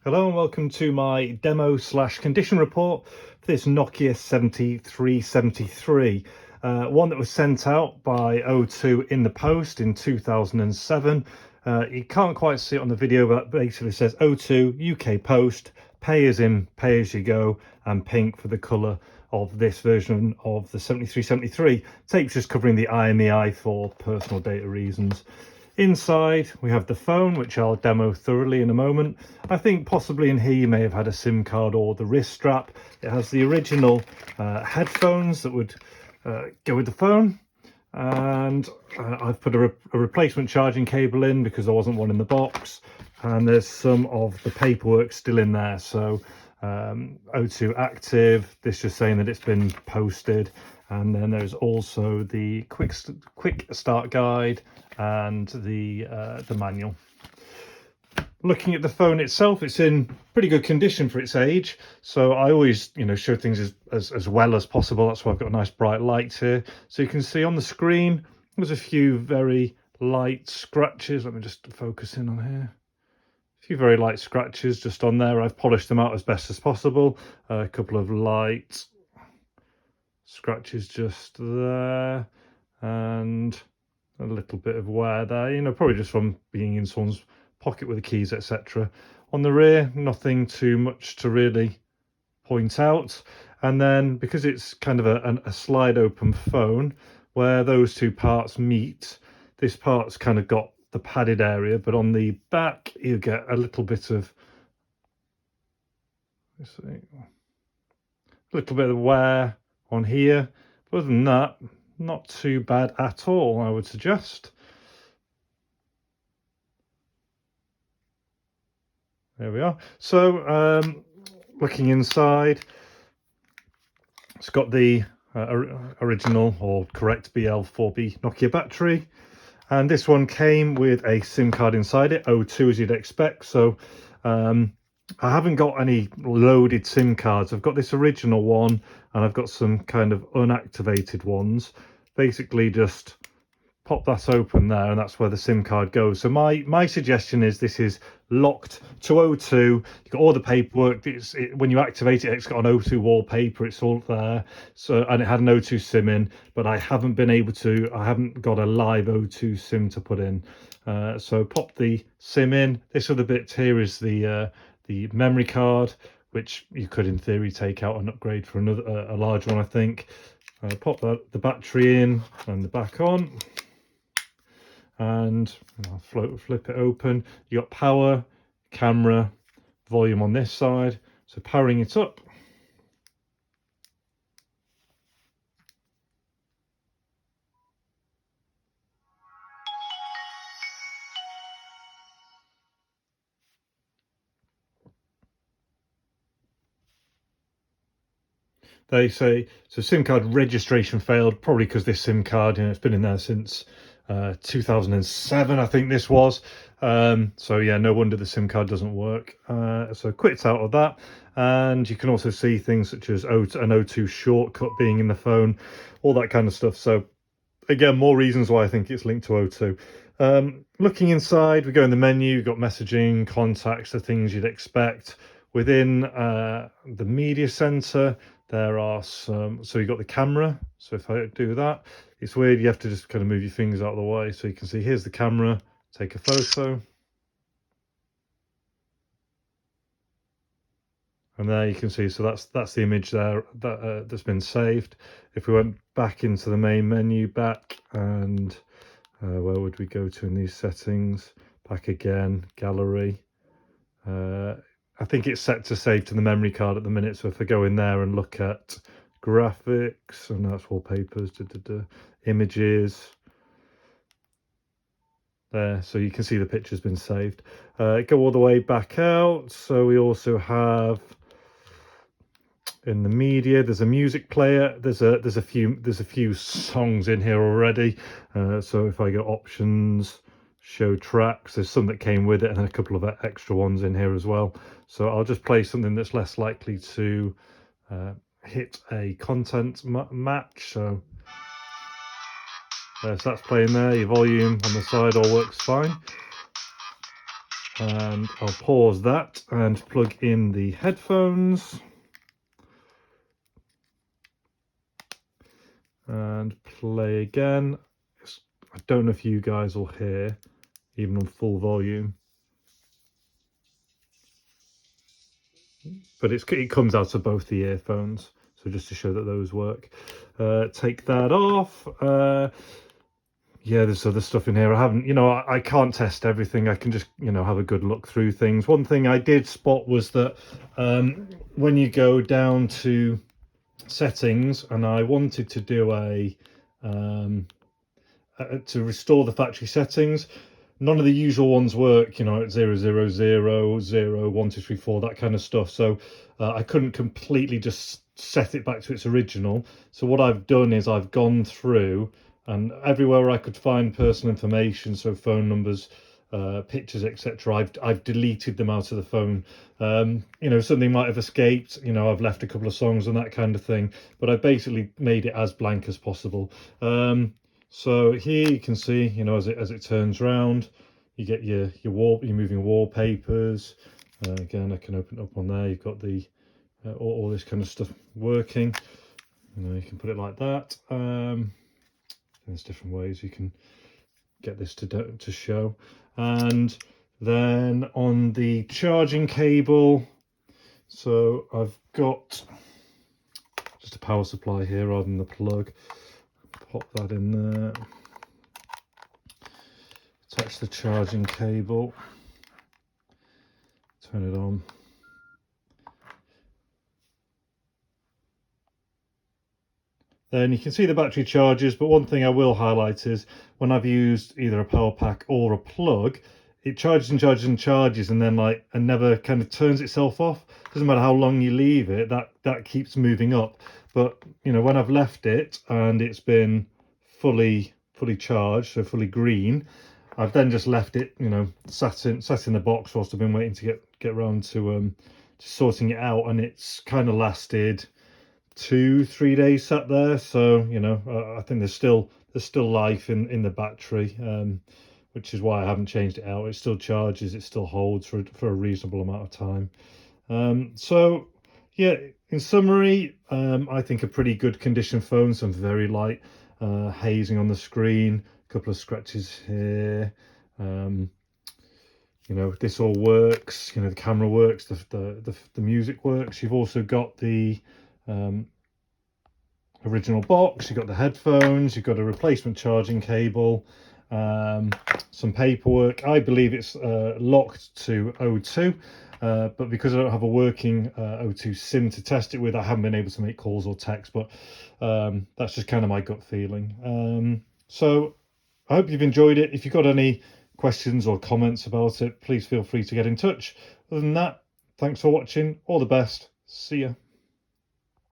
Hello and welcome to my demo / condition report for this Nokia 7373, one that was sent out by O2 in the post in 2007. You can't quite see it on the video, but basically it says O2 UK Post, pay as in, pay as you go, and pink for the colour of this version of the 7373. Tape's just covering the eye and the eye for personal data reasons. Inside we have the phone, which I'll demo thoroughly in a moment. I think possibly in here you may have had a SIM card or the wrist strap. It has the original headphones that would go with the phone, and I've put a replacement charging cable in because there wasn't one in the box, and there's some of the paperwork still in there. So O2 active, this just saying that it's been posted, and then there's also the quick start guide and the manual. Looking at the phone itself, it's in pretty good condition for its age, so I always show things as well as possible. That's why I've got a nice bright light here, so you can see on the screen there's a few very light scratches. Let me just focus in on here. A few very light scratches just on there. I've polished them out as best as possible. A couple of light scratches just there, and a little bit of wear there, probably just from being in someone's pocket with the keys, etc. On the rear, nothing too much to really point out. And then because it's kind of a slide open phone, where those two parts meet, this part's kind of got the padded area, but on the back you get a little bit of, let's see, a little bit of wear on here. But other than that, not too bad at all, I would suggest. There we are. So looking inside, it's got the original or correct BL4B Nokia battery, and this one came with a SIM card inside it, O2 as you'd expect. So I haven't got any loaded SIM cards. I've got this original one, and I've got some kind of unactivated ones. Basically just pop that open there, and that's where the SIM card goes. So my suggestion is this is locked to O2. You've got all the paperwork. When you activate it, it's got an O2 wallpaper. It's all there. So, and it had an O2 SIM in, but I haven't got a live O2 SIM to put in. So pop the SIM in. This other bit here is the memory card, which you could in theory take out and upgrade for another a large one, I think. Pop the battery in and the back on, and I'll flip it open. You got power, camera, volume on this side. So powering it up, they say so SIM card registration failed, probably because this SIM card, it's been in there since 2007, I think this was. So yeah, no wonder the SIM card doesn't work. So quit out of that, and you can also see things such as an O2 shortcut being in the phone, all that kind of stuff. So again, more reasons why I think it's linked to O2. Looking inside, we go in the menu. You've got messaging, contacts, the things you'd expect. Within the media center, there are some, so you've got the camera. So if I do that, it's weird, you have to just kind of move your fingers out of the way. So you can see here's the camera, take a photo. And there you can see, so that's the image there that's been saved. If we went back into the main menu, back, and where would we go to in these settings? Back again, gallery. I think it's set to save to the memory card at the minute. So if I go in there and look at graphics, and that's wallpapers, images, there, so you can see the picture's been saved. Go all the way back out. So we also have in the media, there's a music player. There's a few songs in here already. So if I go options, show tracks, there's some that came with it, and then a couple of extra ones in here as well. So I'll just play something that's less likely to hit a content match. So that's playing there. Your volume on the side all works fine. And I'll pause that and plug in the headphones and play again. I don't know if you guys will hear, even on full volume, but it comes out of both the earphones. So just to show that those work. Take that off. Yeah, there's other stuff in here. I haven't, I can't test everything. I can just, have a good look through things. One thing I did spot was that when you go down to settings, and I wanted to do to restore the factory settings, none of the usual ones work, at 000, 0, 1, 2, 3, 4, that kind of stuff. So I couldn't completely just set it back to its original. So what I've done is I've gone through, and everywhere I could find personal information, so phone numbers, pictures, etc., I've deleted them out of the phone. Something might have escaped, I've left a couple of songs and that kind of thing, but I basically made it as blank as possible. So here you can see, as it turns round, you get your moving wallpapers. Again, I can open it up on there. You've got the all this kind of stuff working. You can put it like that. There's different ways you can get this to show. And then on the charging cable, so I've got just a power supply here rather than the plug. Pop that in there, attach the charging cable, turn it on. Then you can see the battery charges, but one thing I will highlight is when I've used either a power pack or a plug, it charges and charges and charges, and then and never kind of turns itself off. Doesn't matter how long you leave it, that keeps moving up. But when I've left it and it's been fully charged, so fully green, I've then just left it, sat in the box whilst I've been waiting to get around to sorting it out, and it's kind of lasted 2-3 days sat there. So I think there's still life in the battery, which is why I haven't changed it out. It still charges, it still holds for a reasonable amount of time. So yeah, in summary, I think a pretty good condition phone. Some very light hazing on the screen, a couple of scratches here. This all works. The camera works, the music works. You've also got the original box, you've got the headphones, you've got a replacement charging cable, some paperwork. I believe it's locked to O2, but because I don't have a working O2 SIM to test it with, I haven't been able to make calls or text, but that's just kind of my gut feeling. So I hope you've enjoyed it. If you've got any questions or comments about it, please feel free to get in touch. Other than that, thanks for watching. All the best. See ya.